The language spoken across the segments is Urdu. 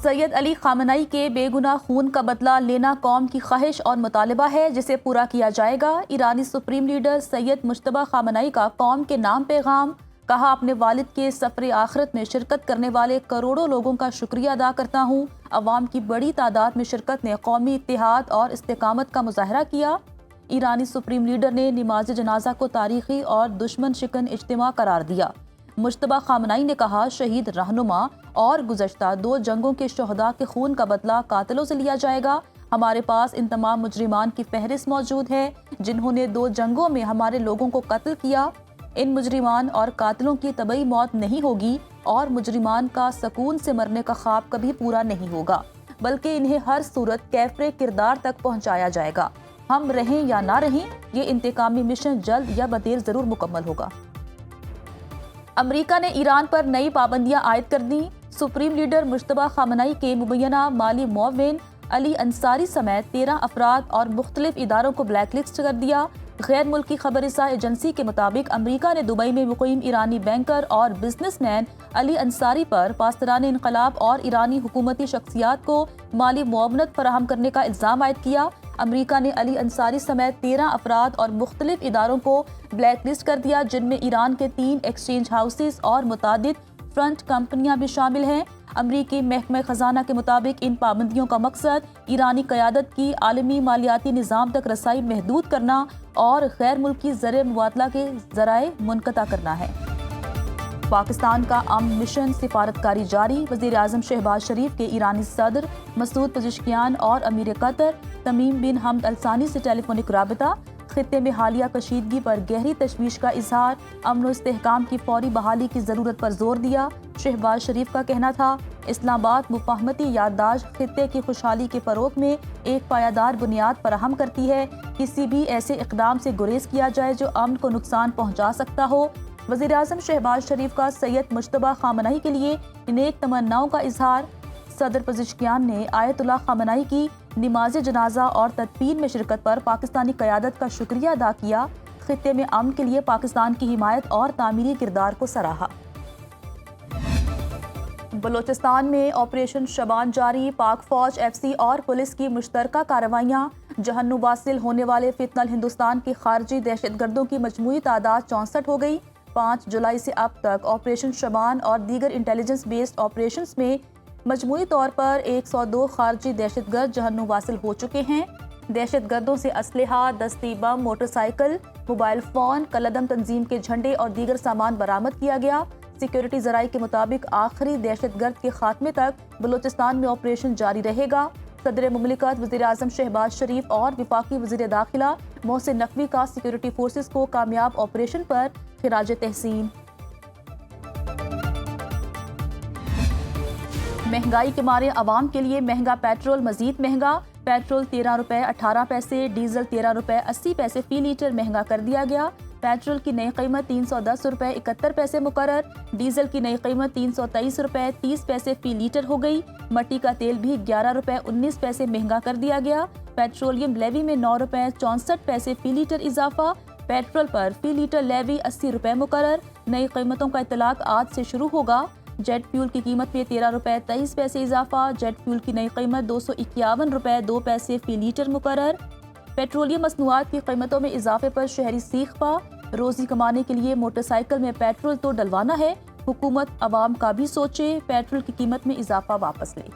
سید علی خامنئی کے بے گناہ خون کا بدلہ لینا قوم کی خواہش اور مطالبہ ہے جسے پورا کیا جائے گا۔ ایرانی سپریم لیڈر سید مجتبیٰ خامنئی کا قوم کے نام پیغام۔ کہا، اپنے والد کے سفر آخرت میں شرکت کرنے والے کروڑوں لوگوں کا شکریہ ادا کرتا ہوں۔ عوام کی بڑی تعداد میں شرکت نے قومی اتحاد اور استقامت کا مظاہرہ کیا۔ ایرانی سپریم لیڈر نے نماز جنازہ کو تاریخی اور دشمن شکن اجتماع قرار دیا۔ مجتبیٰ خامنئی نے کہا، شہید رہنما اور گزشتہ 2 جنگوں کے شہداء کے خون کا بدلہ قاتلوں سے لیا جائے گا۔ ہمارے پاس ان تمام مجرمان کی فہرست موجود ہے جنہوں نے 2 جنگوں میں ہمارے لوگوں کو قتل کیا۔ ان مجرمان اور قاتلوں کی طبعی موت نہیں ہوگی اور مجرمان کا سکون سے مرنے کا خواب کبھی پورا نہیں ہوگا، بلکہ انہیں ہر صورت کیفر کردار تک پہنچایا جائے گا۔ ہم رہیں یا نہ رہیں، یہ انتقامی مشن جلد یا بدیر ضرور مکمل ہوگا۔ امریکہ نے ایران پر نئی پابندیاں عائد کر دیں۔ سپریم لیڈر مجتبیٰ خامنئی کے مبینہ مالی معاون علی انصاری سمیت 13 افراد اور مختلف اداروں کو بلیک لسٹ کر دیا۔ غیر ملکی خبر رساں ایجنسی کے مطابق امریکہ نے دبئی میں مقیم ایرانی بینکر اور بزنس مین علی انصاری پر پاسداران انقلاب اور ایرانی حکومتی شخصیات کو مالی معاونت فراہم کرنے کا الزام عائد کیا۔ امریکہ نے علی انصاری سمیت 13 افراد اور مختلف اداروں کو بلیک لسٹ کر دیا، جن میں ایران کے 3 ایکسچینج ہاؤسز اور متعدد فرنٹ کمپنیاں بھی شامل ہیں۔ امریکی محکمہ خزانہ کے مطابق ان پابندیوں کا مقصد ایرانی قیادت کی عالمی مالیاتی نظام تک رسائی محدود کرنا اور غیر ملکی زر مبادلہ کے ذرائع منقطع کرنا ہے۔ پاکستان کا امن مشن سفارتکاری جاری۔ وزیر اعظم شہباز شریف کے ایرانی صدر مسعود پزشکیان اور امیر قطر تمیم بن حمد الثانی سے ٹیلی فونک رابطہ۔ خطے میں حالیہ کشیدگی پر گہری تشویش کا اظہار، امن و استحکام کی فوری بحالی کی ضرورت پر زور دیا۔ شہباز شریف کا کہنا تھا، اسلام آباد مفاہمتی یادداشت خطے کی خوشحالی کے فروغ میں ایک پائیدار بنیاد فراہم کرتی ہے۔ کسی بھی ایسے اقدام سے گریز کیا جائے جو امن کو نقصان پہنچا سکتا ہو۔ وزیر اعظم شہباز شریف کا سید مجتبیٰ خامنئی کے لیے نیک تمناؤں کا اظہار۔ صدر پزشکیان نے آیت اللہ خامنئی کی نماز جنازہ اور تدفین میں شرکت پر پاکستانی قیادت کا شکریہ ادا کیا۔ خطے میں امن کے لیے پاکستان کی حمایت اور تعمیری کردار کو سراہا۔ بلوچستان میں آپریشن شبان جاری۔ پاک فوج، ایف سی اور پولیس کی مشترکہ کارروائیاں۔ جہنم واصل ہونے والے فتنہ ہندوستان کے خارجی دہشت گردوں کی مجموعی تعداد 64 ہو گئی۔ 5 جولائی سے اب تک آپریشن شبان اور دیگر انٹیلیجنس بیسڈ آپریشنز میں مجموعی طور پر 102 خارجی دہشت گرد جہنم واصل ہو چکے ہیں۔ دہشت گردوں سے اسلحہ، دستی بم، موٹر سائیکل، موبائل فون، کالعدم تنظیم کے جھنڈے اور دیگر سامان برآمد کیا گیا۔ سیکیورٹی ذرائع کے مطابق آخری دہشت گرد کے خاتمے تک بلوچستان میں آپریشن جاری رہے گا۔ صدر مملکت وزیر اعظم شہباز شریف اور وفاقی وزیر داخلہ محسن نقوی کا سیکیورٹی فورسز کو کامیاب آپریشن پر خراج تحسین۔ مہنگائی کے مارے عوام کے لیے مہنگا پیٹرول مزید مہنگا۔ پیٹرول 13 روپے 18 پیسے، ڈیزل 13 روپے 80 پیسے فی لیٹر مہنگا کر دیا گیا۔ پیٹرول کی نئی قیمت 310 روپے 71 پیسے مقرر۔ ڈیزل کی نئی قیمت 323 روپے 30 پیسے فی لیٹر ہو گئی۔ مٹی کا تیل بھی 11 روپے 19 پیسے مہنگا کر دیا گیا۔ پیٹرولیم لیوی میں 9 روپے 64 پیسے فی لیٹر اضافہ۔ پیٹرول پر فی لیٹر لیوی 80 روپے مقرر۔ نئی قیمتوں کا اطلاق آج سے شروع ہوگا۔ جیٹ فیول کی قیمت میں 13 روپے 23 پیسے اضافہ۔ جیٹ فیول کی نئی قیمت 251 روپے 2 پیسے فی لیٹر مقرر۔ پیٹرولیم مصنوعات کی قیمتوں میں اضافے پر شہری سیخ پا۔ روزی کمانے کے لیے موٹر سائیکل میں پیٹرول تو ڈلوانا ہے، حکومت عوام کا بھی سوچے، پیٹرول کی قیمت میں اضافہ واپس لے۔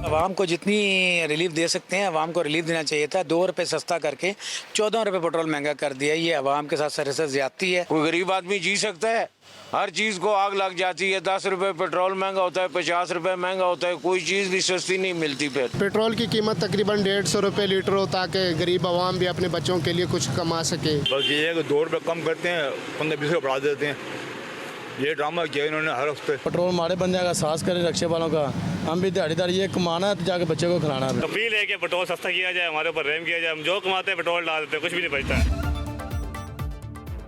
عوام کو جتنی ریلیف دے سکتے ہیں عوام کو ریلیف دینا چاہیے تھا۔ 2 روپے سستا کر کے 14 روپے پیٹرول مہنگا کر دیا، یہ عوام کے ساتھ سراسر زیادتی ہے۔ کوئی غریب آدمی جی سکتا ہے؟ ہر چیز کو آگ لگ جاتی ہے۔ 10 روپے پیٹرول مہنگا ہوتا ہے، 50 روپے مہنگا ہوتا ہے، کوئی چیز بھی سستی نہیں ملتی۔ پھر پیٹرول کی قیمت تقریباً 150 روپے لیٹر ہو تاکہ غریب عوام بھی اپنے بچوں کے لیے کچھ کما سکے۔ بس یہ ہے کہ 2 روپے کم کرتے ہیں، 15-20 روپے بڑھا دیتے ہیں۔ یہ ڈرامہ کیا انہوں نے ہر ہفتے۔ پیٹرول ہمارے بندے کا ساس کرے رکشے والوں کا، ہم بھی دیہڑی دار یہ کمانا ہے تو جا کے بچے کو کھلانا ہے۔ اپیل ہے کہ پیٹرول سستا کیا جائے، ہمارے اوپر رحم کیا جائے، ہم جو کماتے ہیں پیٹرول ڈال دیتے ہیں، کچھ بھی نہیں بچتا ہے۔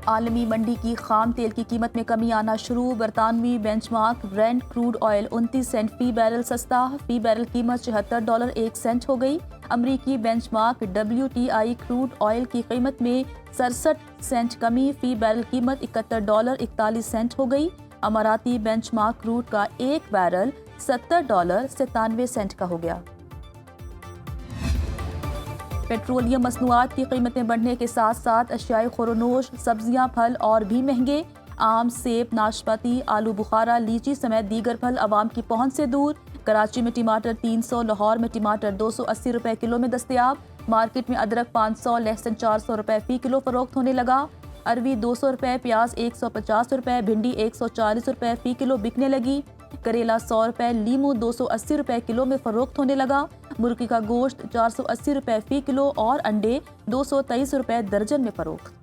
عالمی منڈی کی خام تیل کی قیمت میں کمی آنا شروع۔ برطانوی bench mark برینٹ crude oil 29 Saint فی بیرل سستا، فی بیرل قیمت $74.1 ہو گئی۔ امریکی bench mark WTI crude oil کی قیمت میں 67 سینٹ کمی، فی بیرل قیمت $71.41 ہو گئی۔ اماراتی بینچ مارک کروڈ کا ایک بیرل $70.97 کا ہو گیا۔ پیٹرولیم مصنوعات کی قیمتیں بڑھنے کے ساتھ ساتھ اشیاء خورونوش، سبزیاں، پھل اور بھی مہنگے۔ آم، سیب، ناشپاتی، آلو بخارا، لیچی سمیت دیگر پھل عوام کی پہنچ سے دور۔ کراچی میں ٹماٹر 300، لاہور میں ٹماٹر 280 روپے کلو میں دستیاب۔ مارکیٹ میں ادرک 500 لہسن 400 روپے فی کلو فروخت ہونے لگا۔ اروی 200 روپے، پیاز 150 روپے، بھنڈی 140 روپے فی کلو بکنے لگی۔ کریلا 100 روپے، لیمو 280 روپے کلو میں فروخت ہونے لگا۔ مرغی کا گوشت 480 روپے فی کلو اور انڈے 223 روپے درجن میں فروخت۔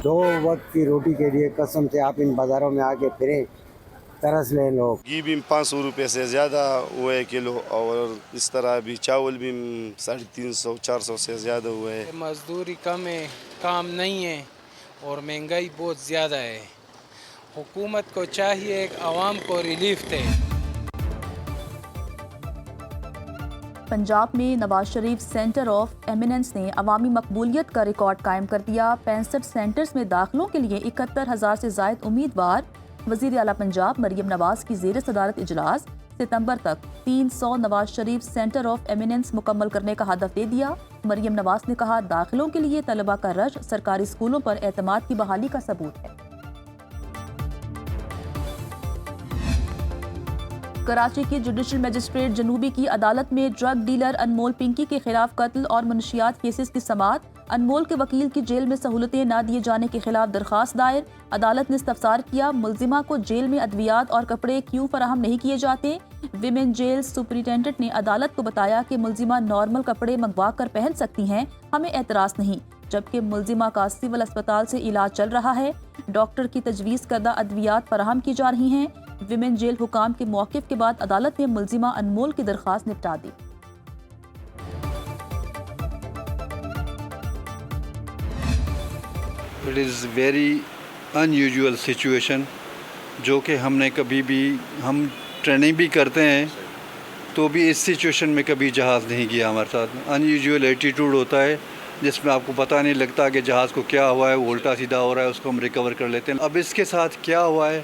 دو وقت کی روٹی کے لیے قسم سے آپ ان بازاروں میں آ کے پھریں، ترس لیں لوگ۔ گھی بھی 500 روپے سے زیادہ ہوا ہے کلو، اور اس طرح بھی چاول بھی 350-400 سے زیادہ ہوا ہے۔ مزدوری کم ہے، کام نہیں ہے اور مہنگائی بہت زیادہ ہے۔ حکومت کو چاہیے کہ عوام کو ریلیف دے۔ پنجاب میں Nawaz Sharif centre of eminence نے عوامی مقبولیت کا ریکارڈ قائم کر دیا۔ 65 سینٹرز میں داخلوں کے لیے 71,000 سے زائد امیدوار۔ وزیر اعلیٰ پنجاب مریم نواز کی زیر صدارت اجلاس ستمبر تک 300 Nawaz Sharif centre of eminence مکمل کرنے کا ہدف دے دیا۔ مریم نواز نے کہا، داخلوں کے لیے طلباء کا رش سرکاری اسکولوں پر اعتماد کی بحالی کا ثبوت ہے۔ کراچی کی جوڈیشل مجسٹریٹ جنوبی کی عدالت میں ڈرگ ڈیلر انمول پنکی کے خلاف قتل اور منشیات کیسز کی سماعت۔ انمول کے وکیل کی جیل میں سہولتیں نہ دیے جانے کے خلاف درخواست دائر۔ عدالت نے استفسار کیا، ملزمہ کو جیل میں ادویات اور کپڑے کیوں فراہم نہیں کیے جاتے؟ ویمن جیل سپرنٹینڈنٹ نے عدالت کو بتایا کہ ملزمہ نارمل کپڑے منگوا کر پہن سکتی ہیں، ہمیں اعتراض نہیں، جبکہ ملزمہ کا سول اسپتال سے علاج چل رہا ہے۔ ڈاکٹر کی تجویز کردہ ادویات فراہم کی جا رہی ہیں۔ ویمن جیل حکام کے موقف کے بعد عدالت نے ملزمہ انمول کی درخواست نپٹا دی۔ It is very unusual situation جو کہ ہم نے کبھی بھی، ہم ٹریننگ بھی کرتے ہیں تو بھی اس سچویشن میں کبھی جہاز نہیں گیا ہمارے ساتھ۔ انیوزول ایٹیٹیوڈ ہوتا ہے جس میں آپ کو پتہ نہیں لگتا کہ جہاز کو کیا ہوا ہے، وہ الٹا سیدھا ہو رہا ہے، اس کو ہم ریکور کر لیتے ہیں۔ اب اس کے ساتھ کیا ہوا ہے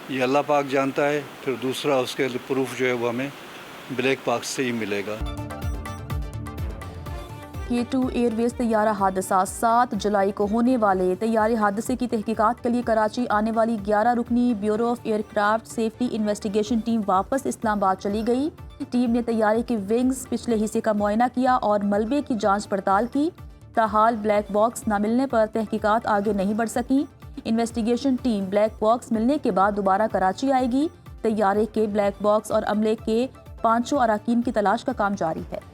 یہ اللہ پاک جانتا ہے، پھر دوسرا اس کے پروف جو ہے وہ ہمیں بلیک باکس سے ہی ملے گا۔ K2 ایئر ویز طیارہ حادثہ 7 جولائی کو ہونے والے طیارے حادثے کی تحقیقات کے لیے کراچی آنے والی 11 رکنی bureau of aircraft safety investigation team واپس اسلام آباد چلی گئی۔ ٹیم نے طیارے کے ونگز پچھلے حصے کا معائنہ کیا اور ملبے کی جانچ پڑتال کی۔ تاحال بلیک باکس نہ ملنے پر تحقیقات آگے نہیں بڑھ سکیں۔ انویسٹیگیشن ٹیم بلیک باکس ملنے کے بعد دوبارہ کراچی آئے گی۔ طیارے کے بلیک باکس اور عملے کے 5 اراکین کی تلاش کا کام جاری ہے۔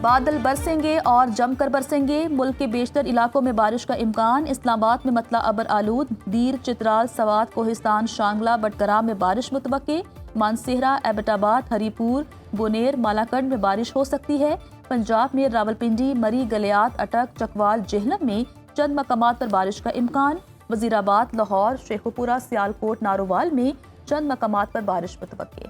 بادل برسیں گے اور جم کر برسیں گے، ملک کے بیشتر علاقوں میں بارش کا امکان۔ اسلام آباد میں مطلع ابر آلود، دیر، چترال، سوات، کوہستان، شانگلہ، بٹگرام میں بارش متوقع۔ مانسہرہ، ایبٹ آباد، ہری پور، بونیر، مالاکنڈ میں بارش ہو سکتی ہے۔ پنجاب میں راولپنڈی، مری، گلیات، اٹک، چکوال، جہلم میں چند مقامات پر بارش کا امکان۔ وزیر آباد، لاہور، شیخوپورہ، سیالکوٹ، نارووال میں چند مقامات پر بارش متوقع۔